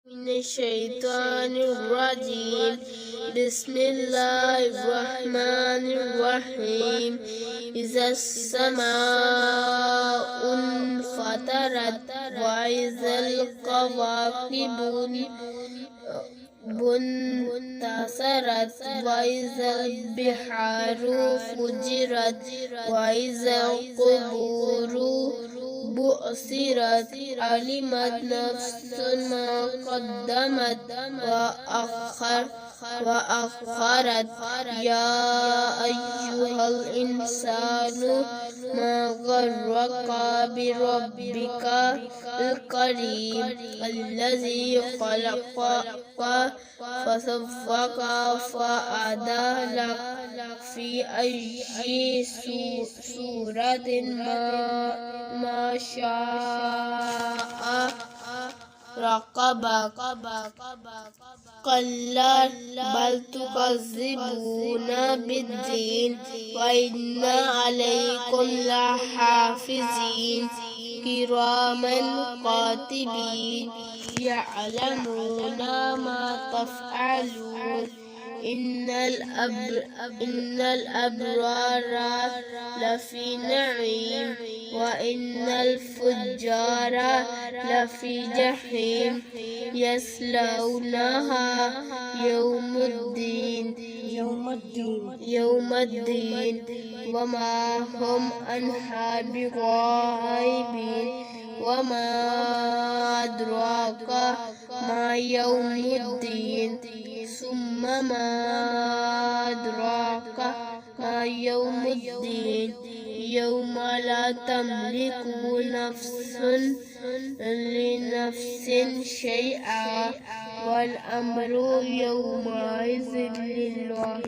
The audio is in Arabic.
من الشيطان الرجيم. بسم الله الرحمن الرحيم. إذا السماء انفطرت وإذا الكواكب انتصرت وإذا البحار فجرت وإذا القبور بعثرت علمت نفس ما قدمت وأخرت. يا أيها الإنسان ما غرك بربك الكريم الذي خلقك فسوّاك فعدلك في أي صورة ما شاء ركبك. كلا بل تكذبون بالدين وإن عليكم لحافظين كراما كاتبين يعلمون ما تفعلون. إن الأبرار لفي نعيم وإن الفجار لفي جحيم يصلونها يوم الدين وما هم عنها بغائبين. وما أدراك ما يوم الدين ثم ما أدراك ما يوم الدين يوم لا تملك نفس لنفس شيئا والأمر يومئذ لله.